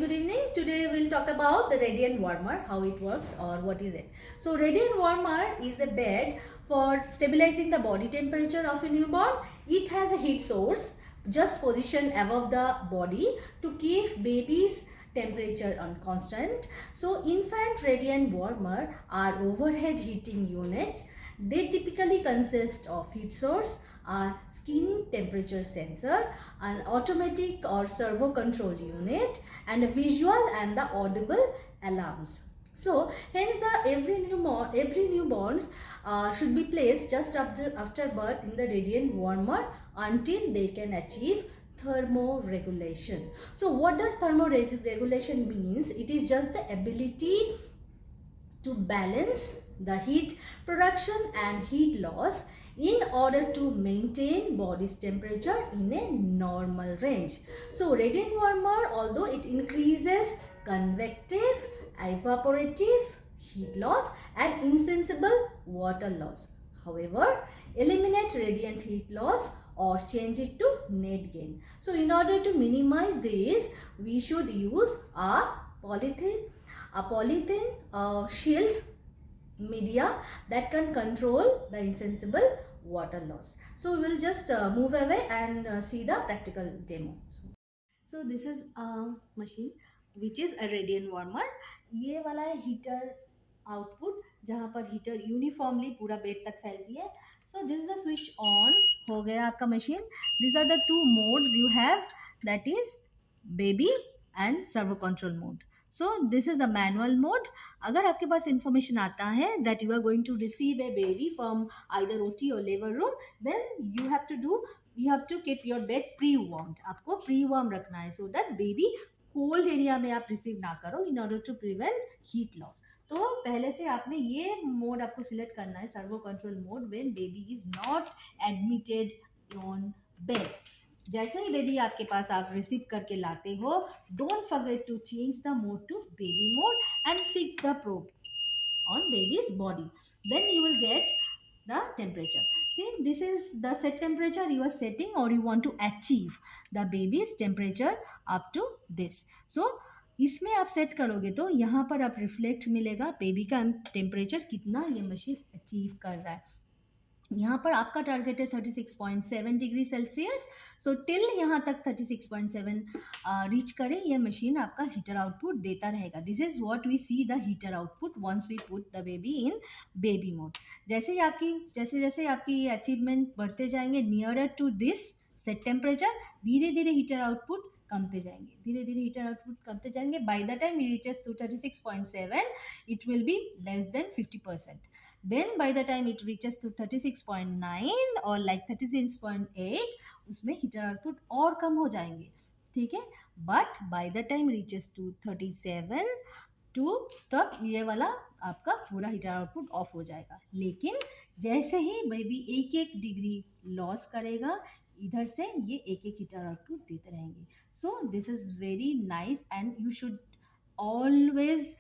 good evening. Today we'll talk about the radiant warmer, how it works or what is it. So radiant warmer is a bed for stabilizing the body temperature of a newborn. It has a heat source just positioned above the body to keep baby's temperature on constant. So infant radiant warmer are overhead heating units. They typically consist of heat source, a skin temperature sensor, an automatic or servo control unit, and a visual and the audible alarms. So hence the every newborns should be placed just after birth in the radiant warmer until they can achieve thermoregulation. So what does thermoregulation means? It is just the ability to balance the heat production and heat loss in order to maintain body's temperature in a normal range. So radiant warmer, although it increases convective, evaporative heat loss and insensible water loss, however, eliminate radiant heat loss or change it to net gain. So in order to minimize this, we should use a polythene shield media that can control the insensible water loss. So we will just move away and see the practical demo. So this is a machine which is a radiant warmer. ये वाला है heater output जहाँ पर heater uniformly पूरा bed तक फैलती है. So this is the switch on. हो गया आपका machine. These are the two modes you have, that is baby and servo control mode. So this is the manual mode. अगर आपके पास information आता है that you are going to receive a baby from either OT or labor room, then you have to keep your bed pre-warmed. आपको pre-warm रखना है so that baby cold area में आप receive ना करो in order to prevent heat loss. तो पहले से आपने ये मोड आपको सिलेक्ट करना है, servo control mode, when baby is not admitted on bed. जैसे ही बेबी आपके पास आप रिसीव करके लाते हो, don't forget to change the mode to baby mode and fix the probe on baby's body. Then you will get the temperature. See, this is the set temperature you are setting or you want to achieve the baby's temperature up to this. So इसमें आप set करोगे तो यहाँ पर आप reflect मिलेगा baby का temperature कितना ये मशीन अचीव कर रहा है. यहाँ पर आपका टारगेट है 36.7 डिग्री सेल्सियस. सो टिल यहाँ तक 36.7 रीच करें ये मशीन आपका हीटर आउटपुट देता रहेगा. This is what we see the heater output once we put the baby in baby mode. जैसे जैसे आपकी अचीवमेंट बढ़ते जाएंगे nearer to this set temperature, धीरे धीरे हीटर आउटपुट कमते जाएंगे. By the time it reaches to 36.7 it will be less than 50%. Then by the time it reaches to 36.9 or like 36.8 उसमें हीटर आउटपुट और कम हो जाएंगे. ठीक है, but by the time reaches to 37 to तब ये वाला आपका पूरा हीटर आउटपुट ऑफ हो जाएगा. लेकिन जैसे ही बेबी एक एक डिग्री लॉस करेगा इधर से ये एक एक हीटर आउटपुट देते रहेंगे. सो this is very nice and you should always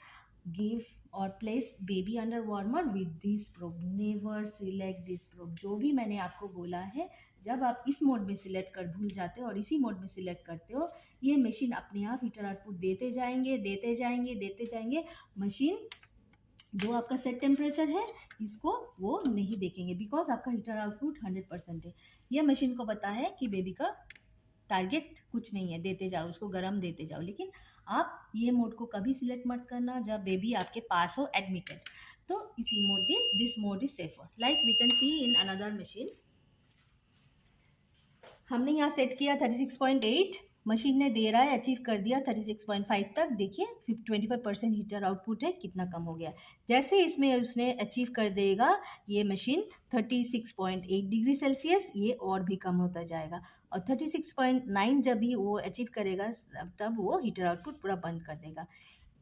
give or place baby under warmer with this probe. Never select this probe. जो भी मैंने आपको बोला है, जब आप इस मोड में सिलेक्ट कर भूल जाते हो और इसी मोड में सिलेक्ट करते हो, ये मशीन अपने आप हीटर आउटपुट देते जाएंगे. मशीन जो आपका सेट टेम्परेचर है इसको वो नहीं देखेंगे बिकॉज आपका हीटर आउटपुट 100% है. ये मशीन को पता है कि बेबी का टारगेट कुछ नहीं है, देते जाओ उसको, गर्म देते जाओ. लेकिन आप ये मोड को कभी सिलेक्ट मत करना जब बेबी आपके पास हो एडमिटेड. तो इसी mode this mode is safer. Like we can see in another machine. हमने यहाँ सेट किया 36.8, मशीन ने दे रहा है अचीव कर दिया 36.5 तक. देखिए 25% हीटर आउटपुट है, कितना कम हो गया. जैसे इसमें उसने अचीव कर देगा ये मशीन 36.8 डिग्री सेल्सियस, ये और भी कम होता जाएगा. और 36.9 जब भी वो अचीव करेगा तब वो हीटर आउटपुट पूरा बंद कर देगा.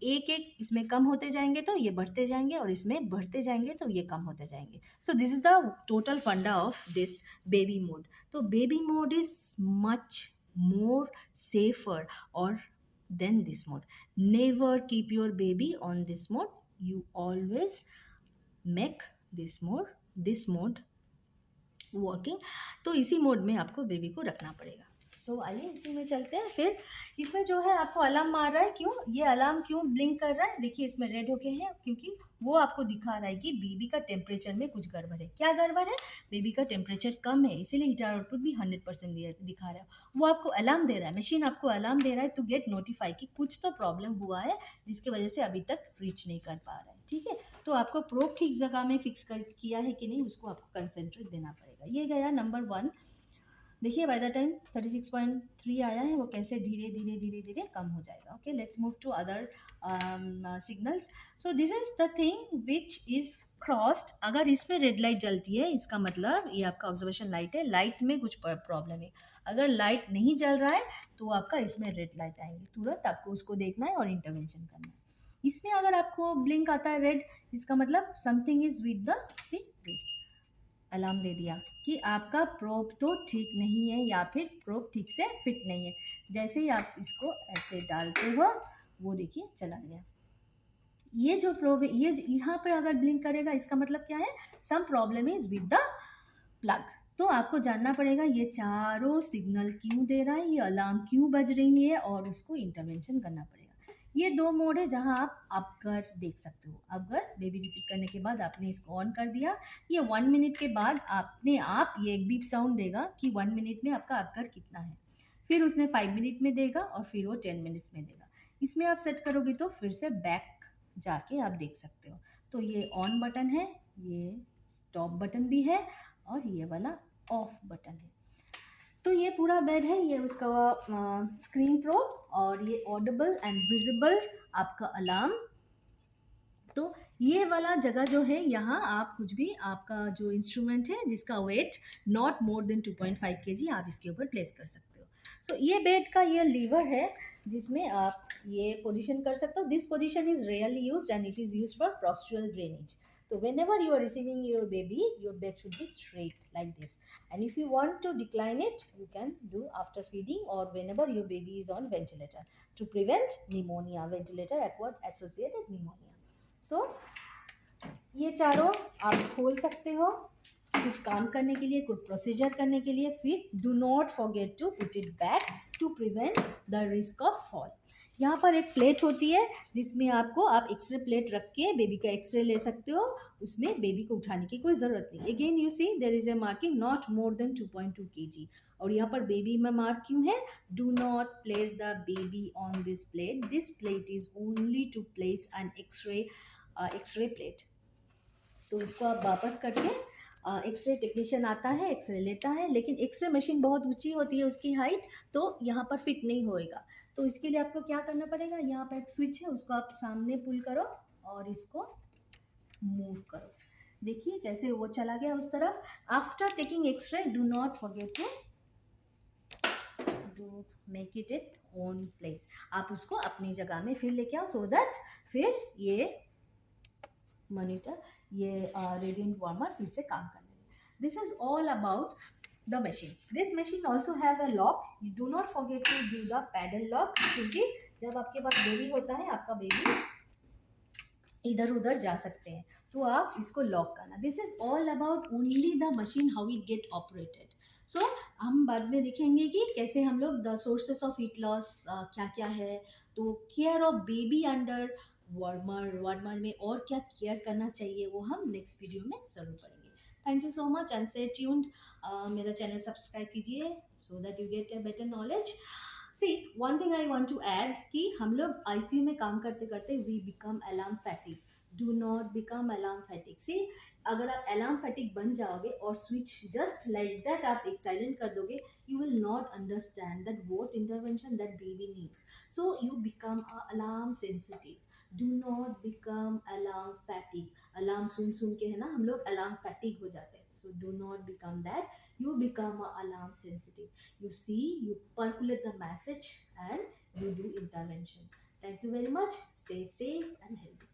एक एक इसमें कम होते जाएंगे तो ये बढ़ते जाएंगे और इसमें बढ़ते जाएंगे तो ये कम होते जाएंगे. सो दिस इज द टोटल फंडा ऑफ दिस बेबी मोड. तो baby mode is much more safer or than this mode. Never keep your baby on this mode. You always make this mode working. तो इसी mode में आपको baby को रखना पड़ेगा. सो आइए इसी में चलते हैं। फिर इसमें जो है आपको अलार्म मार रहा है, क्यों ये अलार्म क्यों ब्लिंक कर रहा है, देखिए इसमें रेड होके है, क्योंकि वो आपको दिखा रहा है कि बेबी का टेम्परेचर में कुछ गड़बड़ है। क्या गड़बड़ है, बेबी का टेम्परेचर कम है, इसीलिए हीटर आउटपुट भी 100% दिखा रहा है। वो आपको अलार्म दे रहा है, मशीन आपको अलार्म दे रहा है टू गेट नोटिफाई कि कुछ तो प्रॉब्लम हुआ है जिसकी वजह से अभी तक रीच नहीं कर पा रहा है। ठीक है, तो आपको प्रोब ठीक जगह में फिक्स किया है कि नहीं, उसको आपको कंसेंट्रेट देना पड़ेगा। ये गया नंबर 1। देखिए बाय द टाइम 36.3 आया है, वो कैसे धीरे धीरे धीरे धीरे कम हो जाएगा। Okay, let's move to other signals. So this is the thing which is crossed. अगर इसमें रेड लाइट जलती है, इसका मतलब ये आपका ऑब्जर्वेशन लाइट है, लाइट में कुछ प्रॉब्लम है। अगर लाइट नहीं जल रहा है तो आपका इसमें रेड लाइट आएंगे, तुरंत आपको उसको देखना है और इंटरवेंशन करना है। इसमें अगर आपको ब्लिंक आता है रेड, इसका मतलब something is with the see this, alarm दे दिया कि आपका प्रोब तो ठीक नहीं है या फिर प्रोब ठीक से फिट नहीं है। जैसे ही आप इसको ऐसे डालते हो, वो देखिए चला गया। ये जो प्रोब है, ये यहाँ पे अगर ब्लिंक करेगा, इसका मतलब क्या है, some problem is with the plug. तो आपको जानना पड़ेगा ये चारों सिग्नल क्यों दे रहा है, ये अलार्म क्यों बज रही है, और उसको इंटरवेंशन करना पड़ेगा। ये 2 मोड है जहां आप कर देख सकते हो। अगर बेबी रिसीव करने के बाद आपने इसको ऑन कर दिया, ये 1 मिनट के बाद अपने आप ये एक बीप साउंड देगा कि 1 मिनट में आपका अपकर कितना है। फिर उसने 5 मिनट में देगा और फिर वो 10 मिनट्स में देगा। इसमें आप सेट करोगे तो फिर से बैक जाके आप देख सकते हो। तो ये ऑन बटन है, ये स्टॉप बटन भी है, और ये वाला ऑफ बटन है। तो ये पूरा बेड है, ये उसका स्क्रीन प्रो, और ये ऑडिबल एंड विजिबल आपका अलार्म। तो ये वाला जगह जो है, यहाँ आप कुछ भी, आपका जो इंस्ट्रूमेंट है जिसका weight not more than 2.5 kg, आप इसके ऊपर प्लेस कर सकते हो। सो ये बेड का ये लीवर है जिसमें आप ये पोजीशन कर सकते हो। This position is rarely used and it is used for postural drainage. So whenever you are receiving your baby, your bed should be straight like this. And if you want to decline it, you can do after feeding or whenever your baby is on ventilator to prevent pneumonia, ventilator acquired associated pneumonia. So ये चारों आप खोल सकते हो कुछ काम करने के लिए, कुछ प्रोसीजर करने के लिए। फिर do not forget to put it back to prevent the risk of fall. यहाँ पर एक प्लेट होती है जिसमें आप एक्सरे प्लेट रख के बेबी का एक्सरे ले सकते हो, उसमें बेबी को उठाने की कोई ज़रूरत नहीं। Again you see there is a marking not more than 2.2 kg, और यहाँ पर बेबी में मार्क क्यों है, do not place the baby on this plate, this plate is only to place an x-ray plate. तो इसको आप वापस करके एक्सरे टेक्नीशियन आता है, एक्सरे लेता है, लेकिन एक्सरे मशीन बहुत ऊंची होती है उसकी हाइट, तो यहाँ पर फिट नहीं होएगा। तो इसके लिए आपको क्या करना पड़ेगा, यहाँ पर एक स्विच है, उसको आप सामने पुल करो और इसको मूव करो। देखिए कैसे वो चला गया उस तरफ। After taking x-ray do not forget to make it on place. आप उसको अपनी जगह में फिर लेके आओ, सो दैट फिर ये मॉनिटर, ये रेडिएंट वार्मर फिर से काम करने लगे। This is all about the machine. This machine also have a lock, you do not forget to do the paddle lock, क्योंकि जब आपके पास बेबी होता है, आपका बेबी इधर उधर जा सकते हैं, तो आप इसको लॉक करना। This is all about only the machine, how it get operated. So हम बाद में देखेंगे कि कैसे हम लोग the sources of heat loss क्या क्या है, तो care of baby under warmer में और क्या केयर करना चाहिए वो हम नेक्स्ट वीडियो में जरूर करेंगे। Thank you so much and stay tuned. मेरा चैनल सब्सक्राइब कीजिए so that you get a better knowledge. See one thing I want to add कि हम लोग आईसीयू में काम करते करते we become alarm fatigue. Do not become alarm fatigue. See अगर आप अलार्म फैटिक बन जाओगे और स्विच जस्ट लाइक दैट आप एक साइलेंट कर दोगे, you will not understand that what intervention that baby needs. So you become alarm sensitive. Do not become alarm fatigue. Alarm सुन के है ना हम लोग alarm fatigue हो जाते हैं. So do not become that. You become alarm sensitive. You see, you percolate the message and you do intervention. Thank you very much. Stay safe and healthy.